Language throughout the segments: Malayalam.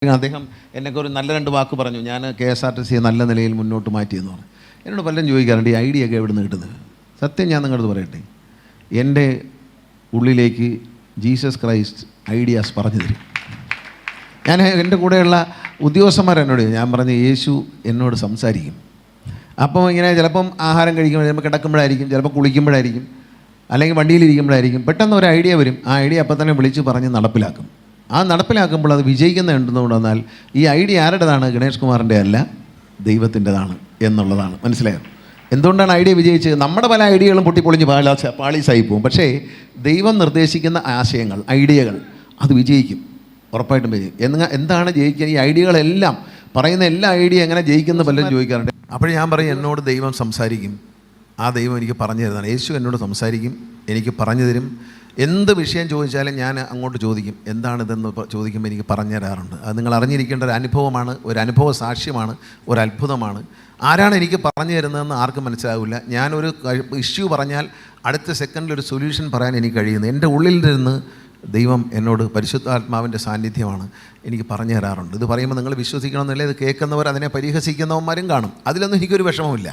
അദ്ദേഹം എന്നൊക്കെ ഒരു നല്ല 2 വാക്ക് പറഞ്ഞു. ഞാൻ KSRTC നല്ല നിലയിൽ മുന്നോട്ട് മാറ്റിയെന്ന് പറഞ്ഞു. എന്നോട് പലരും ചോദിക്കാറുണ്ട് ഈ ഐഡിയ ഒക്കെ എവിടെ നിന്ന് കിട്ടുന്നത്. സത്യം ഞാൻ നിങ്ങളത് പറയട്ടെ, എൻ്റെ ഉള്ളിലേക്ക് ജീസസ് ക്രൈസ്റ്റ് ഐഡിയാസ് പറഞ്ഞു തരും. ഞാൻ എൻ്റെ കൂടെയുള്ള ഉദ്യോഗസ്ഥന്മാർ എന്നോട് ഞാൻ പറഞ്ഞു യേശു എന്നോട് സംസാരിക്കും. അപ്പോൾ ഇങ്ങനെ ചിലപ്പം ആഹാരം കഴിക്കുമ്പോൾ, ചിലപ്പോൾ കിടക്കുമ്പോഴായിരിക്കും, ചിലപ്പോൾ കുളിക്കുമ്പോഴായിരിക്കും, അല്ലെങ്കിൽ വണ്ടിയിലിരിക്കുമ്പോഴായിരിക്കും പെട്ടെന്ന് ഒരു ഐഡിയ വരും. ആ ഐഡിയ അപ്പം തന്നെ വിളിച്ച് പറഞ്ഞ് നടപ്പിലാക്കും. ആ നടപ്പിലാക്കുമ്പോൾ അത് വിജയിക്കുന്ന ഉണ്ടെന്നുകൊണ്ട് വന്നാൽ ഈ ഐഡിയ ആരുടേതാണ്? ഗണേഷ് കുമാറിൻ്റെ അല്ല, ദൈവത്തിൻ്റെതാണ് എന്നുള്ളതാണ്. മനസ്സിലായോ? എന്തുകൊണ്ടാണ് ഐഡിയ വിജയിച്ചത്? നമ്മുടെ പല ഐഡിയകളും പൊട്ടിപ്പൊളിഞ്ഞ് പാളീസായി പോകും. പക്ഷേ ദൈവം നിർദ്ദേശിക്കുന്ന ആശയങ്ങൾ, ഐഡിയകൾ അത് വിജയിക്കും, ഉറപ്പായിട്ടും വിജയിക്കും. എന്താണ് ജയിക്കുക? ഈ ഐഡിയകളെല്ലാം പറയുന്ന എല്ലാ ഐഡിയ എങ്ങനെ ജയിക്കുന്ന പലരും ചോദിക്കാറുണ്ട്. അപ്പോൾ ഞാൻ പറയും എന്നോട് ദൈവം സംസാരിക്കും. ആ ദൈവം എനിക്ക് പറഞ്ഞു തരുന്നതാണ്. യേശു എന്നോട് സംസാരിക്കും, എനിക്ക് പറഞ്ഞു തരും. എന്ത് വിഷയം ചോദിച്ചാലും ഞാൻ അങ്ങോട്ട് ചോദിക്കും, എന്താണിതെന്ന് ചോദിക്കുമ്പോൾ എനിക്ക് പറഞ്ഞു തരാറുണ്ട്. അത് നിങ്ങൾ അറിഞ്ഞിരിക്കേണ്ട ഒരു അനുഭവമാണ്, ഒരു അനുഭവ സാക്ഷ്യമാണ്, ഒരു അത്ഭുതമാണ്. ആരാണ് എനിക്ക് പറഞ്ഞു തരുന്നതെന്ന് ആർക്കും മനസ്സിലാവില്ല. ഞാനൊരു ഇഷ്യൂ പറഞ്ഞാൽ അടുത്ത സെക്കൻഡിൽ ഒരു സൊല്യൂഷൻ പറയാൻ എനിക്ക് കഴിയുന്നു. എൻ്റെ ഉള്ളിൽ നിന്ന് ദൈവം എന്നോട്, പരിശുദ്ധാത്മാവിൻ്റെ സാന്നിധ്യമാണ്, എനിക്ക് പറഞ്ഞു തരാറുണ്ട്. ഇത് പറയുമ്പോൾ നിങ്ങൾ വിശ്വസിക്കണമെന്നില്ല. ഇത് കേൾക്കുന്നവർ, അതിനെ പരിഹസിക്കുന്നവന്മാരും കാണും. അതിലൊന്നും എനിക്കൊരു വിഷമമില്ല.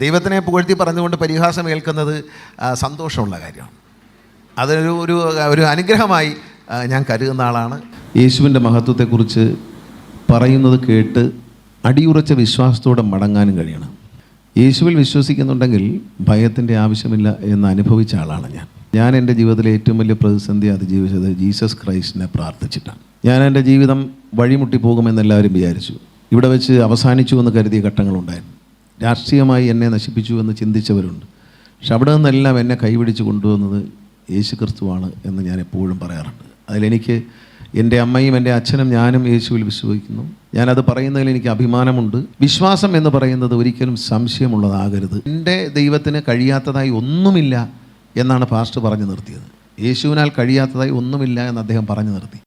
ദൈവത്തിനെ പുകഴ്ത്തി പറഞ്ഞുകൊണ്ട് പരിഹാസം ഏൽക്കുന്നത് സന്തോഷമുള്ള കാര്യമാണ്. അതൊരു ഒരു ഒരു അനുഗ്രഹമായി ഞാൻ കരുതുന്ന ആളാണ്. യേശുവിൻ്റെ മഹത്വത്തെക്കുറിച്ച് പറയുന്നത് കേട്ട് അടിയുറച്ച വിശ്വാസത്തോടെ മടങ്ങാനും കഴിയണം. യേശുവിൽ വിശ്വസിക്കുന്നുണ്ടെങ്കിൽ ഭയത്തിൻ്റെ ആവശ്യമില്ല എന്ന് അനുഭവിച്ച ആളാണ് ഞാൻ എൻ്റെ ജീവിതത്തിലെ ഏറ്റവും വലിയ പ്രതിസന്ധി അതിജീവിച്ചത് ജീസസ് ക്രൈസ്റ്റിനെ പ്രാർത്ഥിച്ചിട്ടാണ്. ഞാൻ എൻ്റെ ജീവിതം വഴിമുട്ടിപ്പോകുമെന്ന് എല്ലാവരും വിചാരിച്ചു. ഇവിടെ വെച്ച് അവസാനിച്ചു എന്ന് കരുതിയ ഘട്ടങ്ങളുണ്ടായിരുന്നു. രാഷ്ട്രീയമായി എന്നെ നശിപ്പിച്ചു എന്ന് ചിന്തിച്ചവരുണ്ട്. പക്ഷെ അവിടെ നിന്നെല്ലാം എന്നെ കൈപിടിച്ച് കൊണ്ടുവന്നത് യേശു ക്രിസ്തുവാണ് എന്ന് ഞാൻ എപ്പോഴും പറയാറുണ്ട്. അതിലെനിക്ക് എൻ്റെ അമ്മയും എൻ്റെ അച്ഛനും ഞാനും യേശുവിൽ വിശ്വസിക്കുന്നു. ഞാനത് പറയുന്നതിൽ എനിക്ക് അഭിമാനമുണ്ട്. വിശ്വാസം എന്ന് പറയുന്നത് ഒരിക്കലും സംശയമുള്ളതാകരുത്. എൻ്റെ ദൈവത്തിന് കഴിയാത്തതായി ഒന്നുമില്ല എന്നാണ് പാസ്റ്റർ പറഞ്ഞു നിർത്തിയത്. യേശുവിനാൽ കഴിയാത്തതായി ഒന്നുമില്ല എന്ന് അദ്ദേഹം പറഞ്ഞു നിർത്തി.